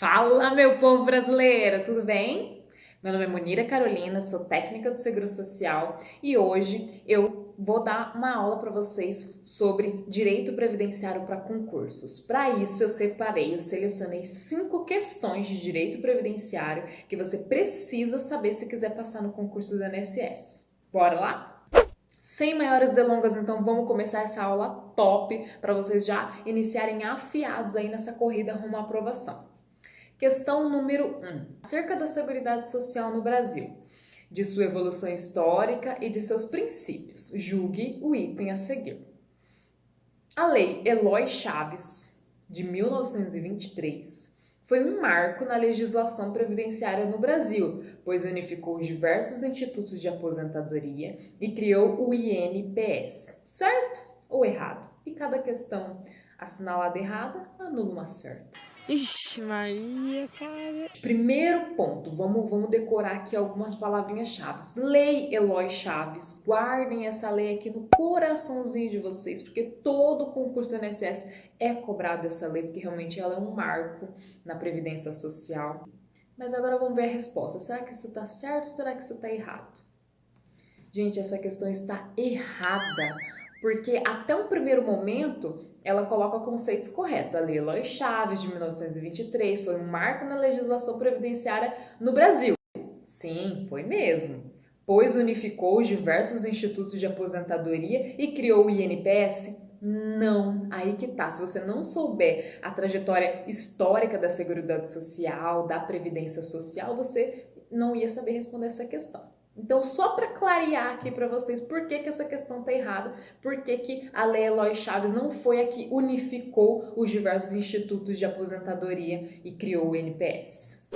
Fala, meu povo brasileiro, tudo bem? Meu nome é Munira Carolina, sou técnica do Seguro Social e hoje eu vou dar uma aula para vocês sobre direito previdenciário para concursos. Para isso, eu selecionei 5 questões de direito previdenciário que você precisa saber se quiser passar no concurso do INSS. Bora lá? Sem maiores delongas, então vamos começar essa aula top para vocês já iniciarem afiados aí nessa corrida rumo à aprovação. Questão número 1. Acerca da Seguridade Social no Brasil, de sua evolução histórica e de seus princípios. Julgue o item a seguir. A Lei Eloy Chaves, de 1923, foi um marco na legislação previdenciária no Brasil, pois unificou diversos institutos de aposentadoria e criou o INPS. Certo ou errado? E cada questão assinalada errada anula uma certa. Ixi, Maria, cara. Primeiro ponto, vamos decorar aqui algumas palavrinhas-chave. Lei Eloy Chaves, guardem essa lei aqui no coraçãozinho de vocês, porque todo concurso do INSS é cobrado essa lei, porque realmente ela é um marco na Previdência Social. Mas agora vamos ver a resposta. Será que isso está certo ou será que isso está errado? Gente, essa questão está errada, porque até um primeiro momento ela coloca conceitos corretos. A Lei Eloy Chaves, de 1923, foi um marco na legislação previdenciária no Brasil. Sim, foi mesmo. Pois unificou os diversos institutos de aposentadoria e criou o INPS? Não, aí que tá. Se você não souber a trajetória histórica da Seguridade Social, da Previdência Social, você não ia saber responder essa questão. Então, só para clarear aqui para vocês por que essa questão está errada, por que a Lei Eloy Chaves não foi a que unificou os diversos institutos de aposentadoria e criou o INPS.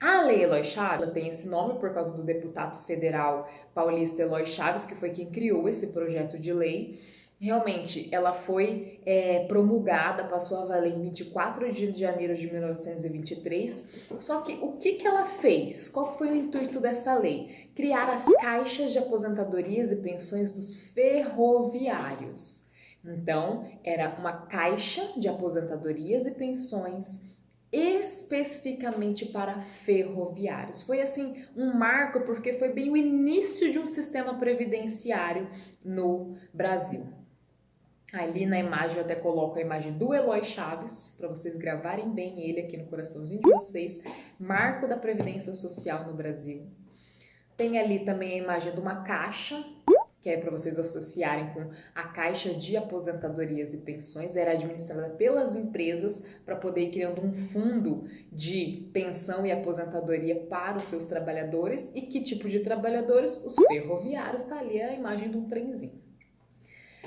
A Lei Eloy Chaves tem esse nome por causa do deputado federal paulista Eloy Chaves, que foi quem criou esse projeto de lei. Realmente, ela foi promulgada, passou a valer em 24 de janeiro de 1923. Só que o que ela fez? Qual foi o intuito dessa lei? Criar as caixas de aposentadorias e pensões dos ferroviários. Então, era uma caixa de aposentadorias e pensões especificamente para ferroviários. Foi assim um marco porque foi bem o início de um sistema previdenciário no Brasil. Ali na imagem eu até coloco a imagem do Eloy Chaves, para vocês gravarem bem ele aqui no coraçãozinho de vocês. Marco da Previdência Social no Brasil. Tem ali também a imagem de uma caixa, que é para vocês associarem com a Caixa de Aposentadorias e Pensões. Era administrada pelas empresas para poder ir criando um fundo de pensão e aposentadoria para os seus trabalhadores. E que tipo de trabalhadores? Os ferroviários. Está ali a imagem de um trenzinho.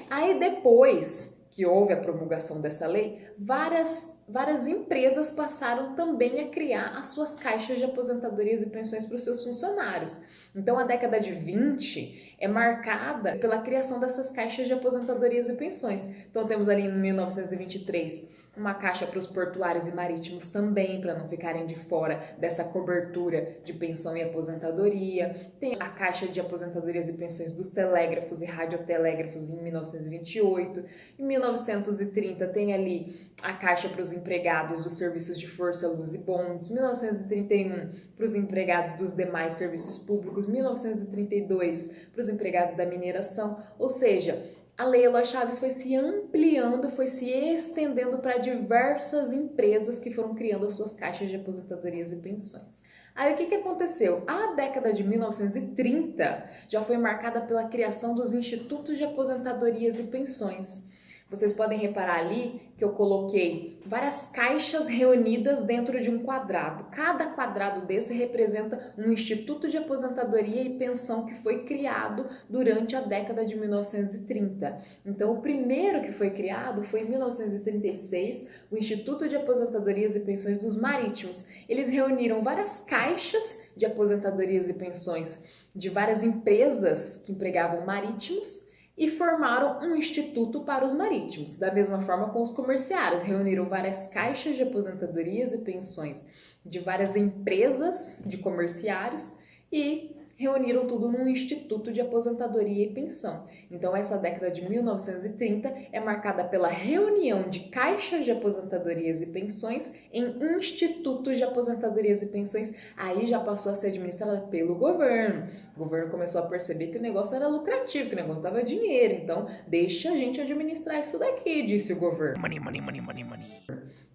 Aí depois que houve a promulgação dessa lei, várias empresas passaram também a criar as suas caixas de aposentadorias e pensões para os seus funcionários. Então a década de 20 é marcada pela criação dessas caixas de aposentadorias e pensões. Então temos ali em 1923 uma caixa para os portuários e marítimos também, para não ficarem de fora dessa cobertura de pensão e aposentadoria. Tem a caixa de aposentadorias e pensões dos telégrafos e radiotelégrafos em 1928. Em 1930 tem ali a caixa para os empregados dos serviços de força, luz e bondes. 1931 para os empregados dos demais serviços públicos. 1932 para os empregados da mineração. Ou seja, a Lei Eloy Chaves foi se ampliando, foi se estendendo para diversas empresas que foram criando as suas caixas de aposentadorias e pensões. Aí o que aconteceu? A década de 1930 já foi marcada pela criação dos institutos de aposentadorias e pensões. Vocês podem reparar ali que eu coloquei várias caixas reunidas dentro de um quadrado. Cada quadrado desse representa um instituto de aposentadoria e pensão que foi criado durante a década de 1930. Então, o primeiro que foi criado foi em 1936, o Instituto de Aposentadorias e Pensões dos Marítimos. Eles reuniram várias caixas de aposentadorias e pensões de várias empresas que empregavam marítimos e formaram um instituto para os marítimos. Da mesma forma com os comerciários, reuniram várias caixas de aposentadorias e pensões de várias empresas de comerciários e reuniram tudo num Instituto de Aposentadoria e Pensão. Então, essa década de 1930 é marcada pela reunião de caixas de aposentadorias e pensões em institutos de aposentadorias e pensões. Aí já passou a ser administrada pelo governo. O governo começou a perceber que o negócio era lucrativo, que o negócio dava dinheiro. Então, deixa a gente administrar isso daqui, disse o governo. Money, money, money, money, money.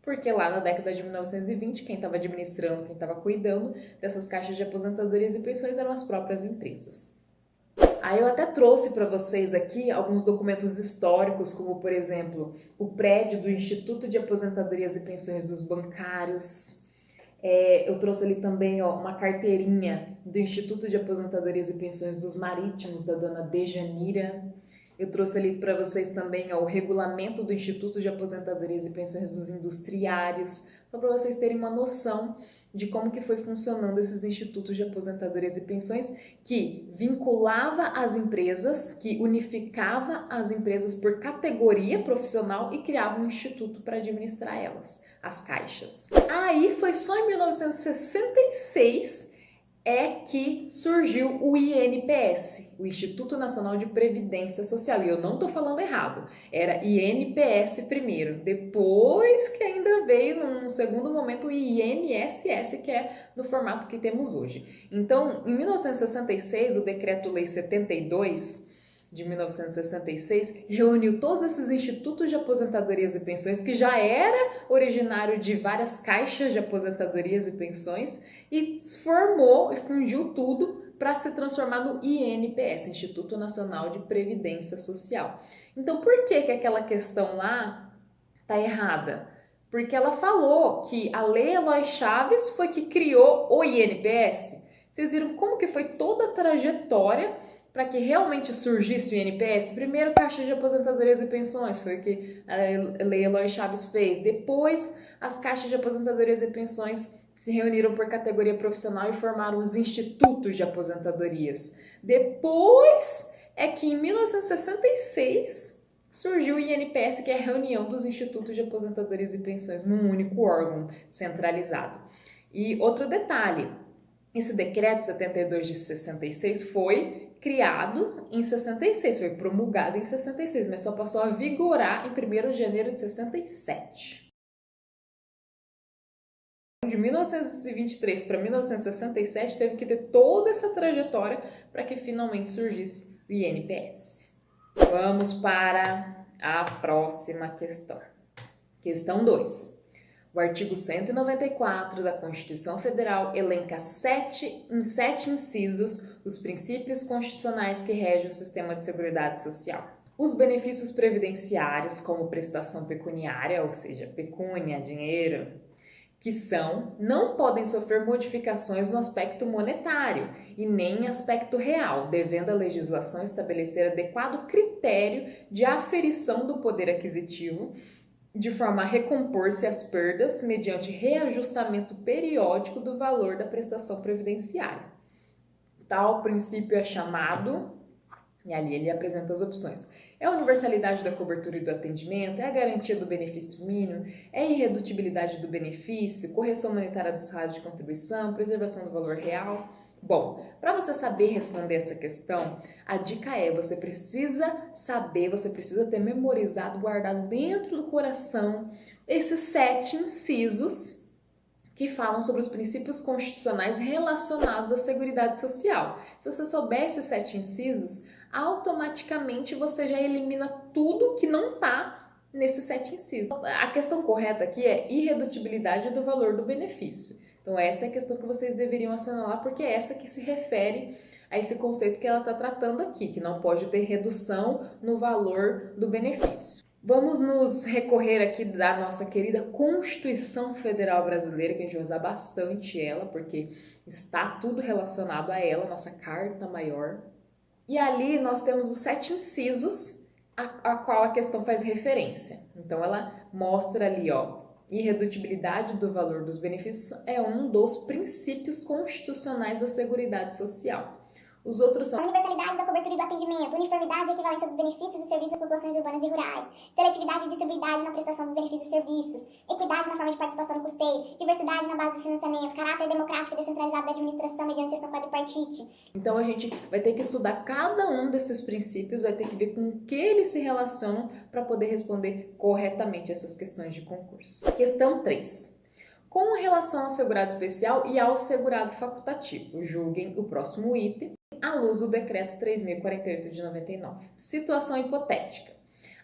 Porque lá na década de 1920, quem estava administrando, quem estava cuidando dessas caixas de aposentadorias e pensões eram as próprias empresas. Aí eu até trouxe para vocês aqui alguns documentos históricos, como por exemplo, o prédio do Instituto de Aposentadorias e Pensões dos Bancários. Eu trouxe ali também uma carteirinha do Instituto de Aposentadorias e Pensões dos Marítimos, da dona Dejanira. Eu trouxe ali para vocês também o regulamento do Instituto de Aposentadorias e Pensões dos Industriários, só para vocês terem uma noção de como que foi funcionando esses institutos de aposentadorias e pensões, que vinculava as empresas, que unificava as empresas por categoria profissional e criava um instituto para administrar elas, as caixas. Aí foi só em 1966 que surgiu o INPS, o Instituto Nacional de Previdência Social. E eu não estou falando errado, era INPS primeiro, depois que ainda veio num segundo momento o INSS, que é no formato que temos hoje. Então, em 1966, o Decreto-Lei 72 de 1966 reuniu todos esses institutos de aposentadorias e pensões, que já era originário de várias caixas de aposentadorias e pensões, e formou e fundiu tudo para se transformar no INPS, Instituto Nacional de Previdência Social. Então, por que aquela questão lá está errada? Porque ela falou que a Lei Eloy Chaves foi que criou o INPS. Vocês viram como que foi toda a trajetória para que realmente surgisse o INPS? Primeiro, Caixa de Aposentadorias e Pensões, foi o que a Lei Eloy Chaves fez. Depois, as caixas de aposentadorias e pensões se reuniram por categoria profissional e formaram os institutos de aposentadorias. Depois é que em 1966 surgiu o INPS, que é a reunião dos institutos de aposentadorias e pensões num único órgão centralizado. E outro detalhe, esse decreto 72 de 66 foi criado em 66, foi promulgado em 66, mas só passou a vigorar em 1º de janeiro de 67. De 1923 para 1967 teve que ter toda essa trajetória para que finalmente surgisse o INPS. Vamos para a próxima questão. Questão 2. O artigo 194 da Constituição Federal elenca em 7 incisos os princípios constitucionais que regem o sistema de seguridade social. Os benefícios previdenciários, como prestação pecuniária, ou seja, pecúnia, dinheiro, que não podem sofrer modificações no aspecto monetário e nem em aspecto real, devendo a legislação estabelecer adequado critério de aferição do poder aquisitivo, de forma a recompor-se as perdas mediante reajustamento periódico do valor da prestação previdenciária. Tal princípio é chamado, e ali ele apresenta as opções. É a universalidade da cobertura e do atendimento, é a garantia do benefício mínimo, é a irredutibilidade do benefício, correção monetária do salário de contribuição, preservação do valor real. Bom, para você saber responder essa questão, a dica é, você precisa saber, você precisa ter memorizado, guardado dentro do coração esses 7 incisos que falam sobre os princípios constitucionais relacionados à Seguridade Social. Se você souber esses 7 incisos, automaticamente você já elimina tudo que não está nesses 7 incisos. A questão correta aqui é irredutibilidade do valor do benefício. Então essa é a questão que vocês deveriam assinalar, porque é essa que se refere a esse conceito que ela está tratando aqui, que não pode ter redução no valor do benefício. Vamos nos recorrer aqui da nossa querida Constituição Federal Brasileira, que a gente vai usar bastante ela, porque está tudo relacionado a ela, nossa Carta Maior. E ali nós temos os 7 incisos a qual a questão faz referência. Então ela mostra ali, irredutibilidade do valor dos benefícios é um dos princípios constitucionais da Seguridade Social. Os outros A são universalidade da cobertura e do atendimento, uniformidade e equivalência dos benefícios e serviços às populações urbanas e rurais, seletividade e distribuidade na prestação dos benefícios e serviços, equidade na forma de participação no custeio, diversidade na base do financiamento, caráter democrático e descentralizado da administração mediante gestão quadripartite. Então a gente vai ter que estudar cada um desses princípios, vai ter que ver com o que eles se relacionam para poder responder corretamente essas questões de concurso. Questão 3. Com relação ao segurado especial e ao segurado facultativo, julguem o próximo item à luz do decreto 3.048 de 99. Situação hipotética.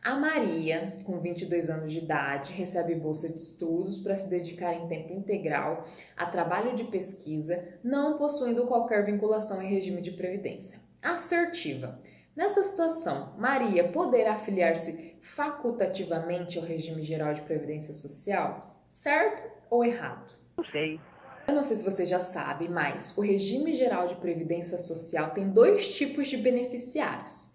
A Maria, com 22 anos de idade, recebe bolsa de estudos para se dedicar em tempo integral a trabalho de pesquisa, não possuindo qualquer vinculação em regime de previdência. Assertiva. Nessa situação, Maria poderá afiliar-se facultativamente ao regime geral de previdência social? Certo ou errado? Não sei. Eu não sei se você já sabe, mas o regime geral de previdência social tem dois tipos de beneficiários.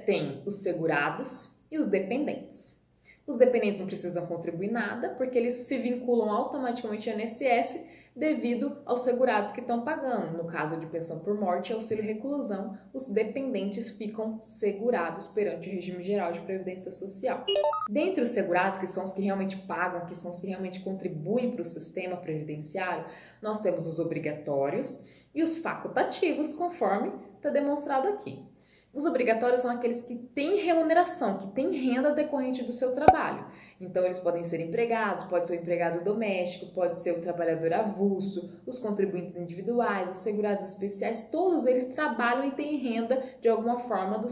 Tem os segurados e os dependentes. Os dependentes não precisam contribuir nada, porque eles se vinculam automaticamente ao INSS devido aos segurados que estão pagando. No caso de pensão por morte e auxílio reclusão, os dependentes ficam segurados perante o regime geral de previdência social. Dentre os segurados, que são os que realmente pagam, que são os que realmente contribuem para o sistema previdenciário, nós temos os obrigatórios e os facultativos, conforme está demonstrado aqui. Os obrigatórios são aqueles que têm remuneração, que têm renda decorrente do seu trabalho. Então, eles podem ser empregados, pode ser o empregado doméstico, pode ser o trabalhador avulso, os contribuintes individuais, os segurados especiais, todos eles trabalham e têm renda de alguma forma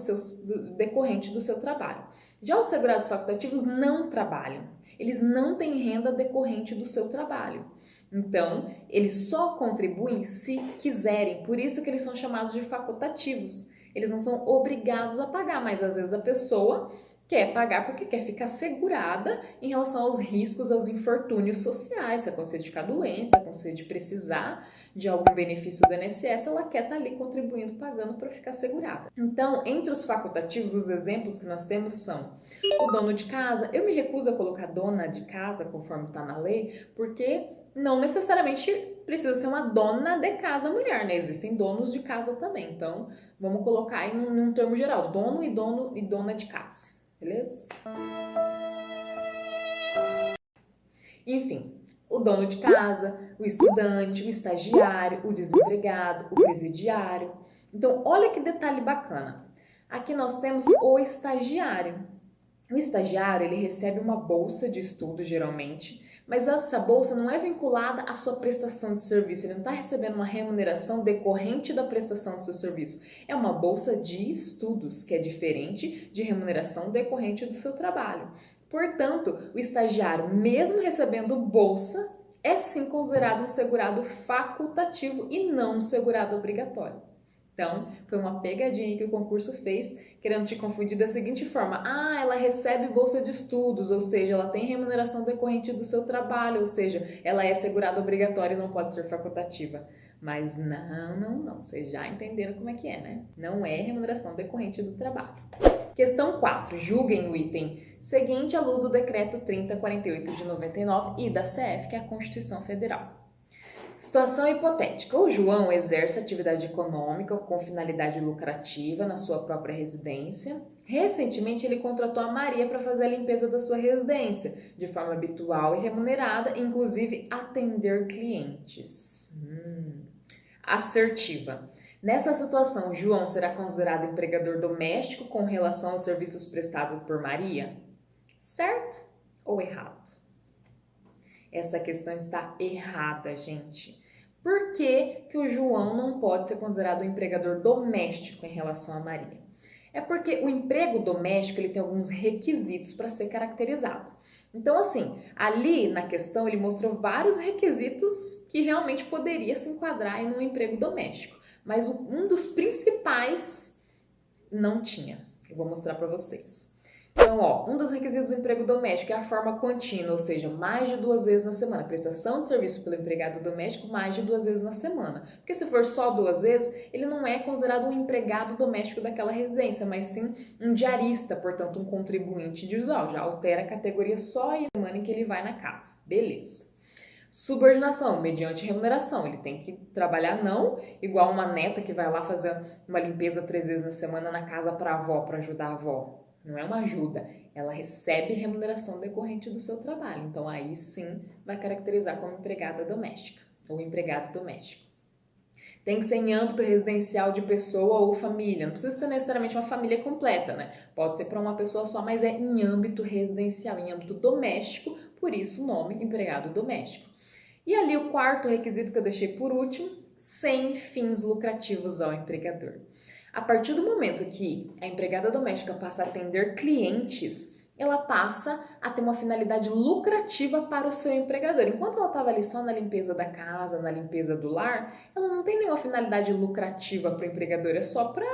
decorrente do seu trabalho. Já os segurados facultativos não trabalham, eles não têm renda decorrente do seu trabalho. Então, eles só contribuem se quiserem, por isso que eles são chamados de facultativos. Eles não são obrigados a pagar, mas às vezes a pessoa quer pagar porque quer ficar segurada em relação aos riscos, aos infortúnios sociais. Se acontecer de ficar doente, se acontecer de precisar de algum benefício do INSS, ela quer estar ali contribuindo, pagando para ficar segurada. Então, entre os facultativos, os exemplos que nós temos são o dono de casa. Eu me recuso a colocar dona de casa, conforme está na lei, porque não necessariamente precisa ser uma dona de casa mulher, né? Existem donos de casa também. Então, vamos colocar aí num termo geral, dono e dona de casa, beleza? Enfim, o dono de casa, o estudante, o estagiário, o desempregado, o presidiário. Então, olha que detalhe bacana. Aqui nós temos o estagiário. O estagiário, ele recebe uma bolsa de estudo, geralmente, mas essa bolsa não é vinculada à sua prestação de serviço, ele não está recebendo uma remuneração decorrente da prestação do seu serviço. É uma bolsa de estudos, que é diferente de remuneração decorrente do seu trabalho. Portanto, o estagiário, mesmo recebendo bolsa, é sim considerado um segurado facultativo e não um segurado obrigatório. Então, foi uma pegadinha que o concurso fez, querendo te confundir da seguinte forma: ela recebe bolsa de estudos, ou seja, ela tem remuneração decorrente do seu trabalho, ou seja, ela é segurada obrigatória e não pode ser facultativa. Mas não, vocês já entenderam como é que é, né? Não é remuneração decorrente do trabalho. Questão 4. Julguem o item seguinte à luz do Decreto 3048 de 99 e da CF, que é a Constituição Federal. Situação hipotética. O João exerce atividade econômica com finalidade lucrativa na sua própria residência. Recentemente, ele contratou a Maria para fazer a limpeza da sua residência, de forma habitual e remunerada, inclusive atender clientes. Assertiva. Nessa situação, João será considerado empregador doméstico com relação aos serviços prestados por Maria? Certo ou errado? Essa questão está errada, gente. Por que que o João não pode ser considerado um empregador doméstico em relação a Maria? É porque o emprego doméstico ele tem alguns requisitos para ser caracterizado. Então, assim, ali na questão ele mostrou vários requisitos que realmente poderia se enquadrar em um emprego doméstico. Mas um dos principais não tinha. Eu vou mostrar para vocês. Então, um dos requisitos do emprego doméstico é a forma contínua, ou seja, mais de 2 vezes na semana. Prestação de serviço pelo empregado doméstico mais de 2 vezes na semana. Porque se for só 2 vezes, ele não é considerado um empregado doméstico daquela residência, mas sim um diarista, portanto, um contribuinte individual. Já altera a categoria só a semana em que ele vai na casa. Beleza. Subordinação, mediante remuneração. Ele tem que trabalhar não igual uma neta que vai lá fazer uma limpeza 3 vezes na semana na casa para a avó, para ajudar a avó. Não é uma ajuda, ela recebe remuneração decorrente do seu trabalho. Então aí sim vai caracterizar como empregada doméstica ou empregado doméstico. Tem que ser em âmbito residencial de pessoa ou família. Não precisa ser necessariamente uma família completa, né? Pode ser para uma pessoa só, mas é em âmbito residencial, em âmbito doméstico, por isso o nome empregado doméstico. E ali o quarto requisito que eu deixei por último, sem fins lucrativos ao empregador. A partir do momento que a empregada doméstica passa a atender clientes, ela passa a ter uma finalidade lucrativa para o seu empregador. Enquanto ela estava ali só na limpeza da casa, na limpeza do lar, ela não tem nenhuma finalidade lucrativa para o empregador, é só para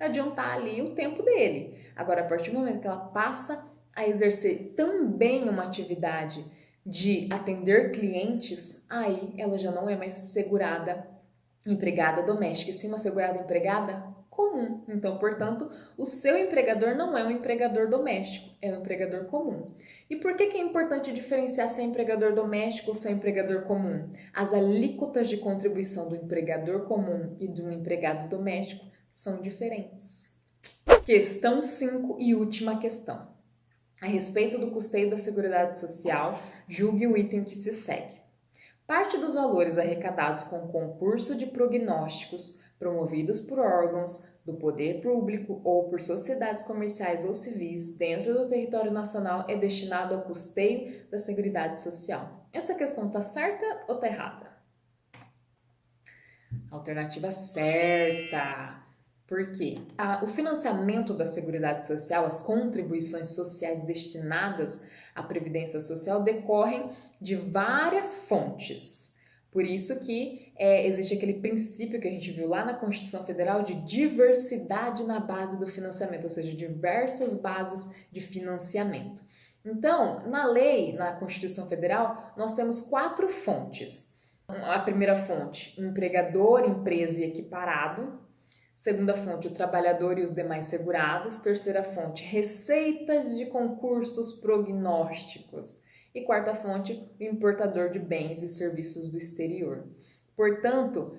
adiantar ali o tempo dele. Agora, a partir do momento que ela passa a exercer também uma atividade de atender clientes, aí ela já não é mais segurada empregada doméstica, e sim uma segurada empregada comum. Então, portanto, o seu empregador não é um empregador doméstico, é um empregador comum. E por que é importante diferenciar se é empregador doméstico ou se é empregador comum? As alíquotas de contribuição do empregador comum e do empregado doméstico são diferentes. Questão 5 e última questão. A respeito do custeio da Seguridade Social, julgue o item que se segue. Parte dos valores arrecadados com o concurso de prognósticos promovidos por órgãos do poder público ou por sociedades comerciais ou civis dentro do território nacional é destinado ao custeio da Seguridade Social. Essa questão está certa ou está errada? Alternativa certa. Por quê? O financiamento da Seguridade Social, as contribuições sociais destinadas à Previdência Social decorrem de várias fontes. Por isso que existe aquele princípio que a gente viu lá na Constituição Federal de diversidade na base do financiamento, ou seja, diversas bases de financiamento. Então, na lei, na Constituição Federal, nós temos 4 fontes. A primeira fonte, empregador, empresa e equiparado. Segunda fonte, o trabalhador e os demais segurados. Terceira fonte, receitas de concursos prognósticos. E quarta fonte, o importador de bens e serviços do exterior. Portanto,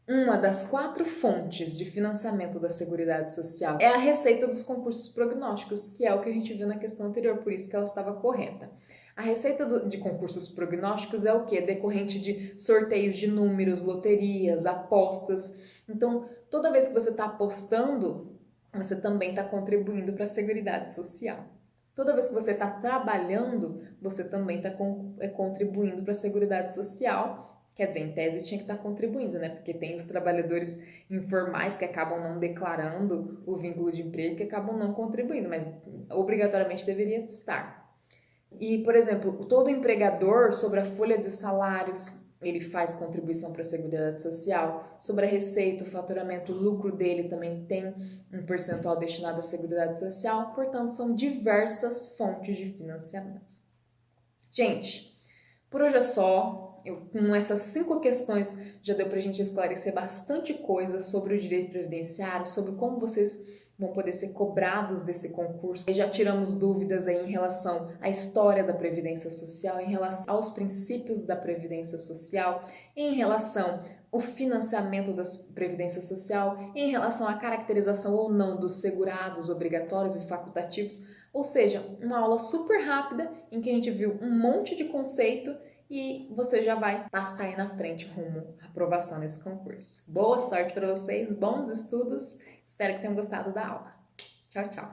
uma das 4 fontes de financiamento da Seguridade Social é a receita dos concursos prognósticos, que é o que a gente viu na questão anterior, por isso que ela estava correta. A receita de concursos prognósticos é o quê? Decorrente de sorteios de números, loterias, apostas. Então, toda vez que você está apostando, você também está contribuindo para a Seguridade Social. Toda vez que você está trabalhando, você também está contribuindo para a Seguridade Social. Quer dizer, em tese tinha que estar contribuindo, né? Porque tem os trabalhadores informais que acabam não declarando o vínculo de emprego, que acabam não contribuindo, mas obrigatoriamente deveria estar. E, por exemplo, todo empregador, sobre a folha de salários, ele faz contribuição para a Seguridade Social. Sobre a receita, o faturamento, o lucro dele também tem um percentual destinado à Seguridade Social. Portanto, são diversas fontes de financiamento. Gente, por hoje é só. Com essas 5 questões já deu para a gente esclarecer bastante coisa sobre o direito previdenciário, sobre como vocês vão poder ser cobrados desse concurso. E já tiramos dúvidas aí em relação à história da Previdência Social, em relação aos princípios da Previdência Social, em relação ao financiamento da Previdência Social, em relação à caracterização ou não dos segurados obrigatórios e facultativos. Ou seja, uma aula super rápida em que a gente viu um monte de conceito e você já vai passar aí na frente rumo à aprovação nesse concurso. Boa sorte para vocês, bons estudos, espero que tenham gostado da aula. Tchau, tchau!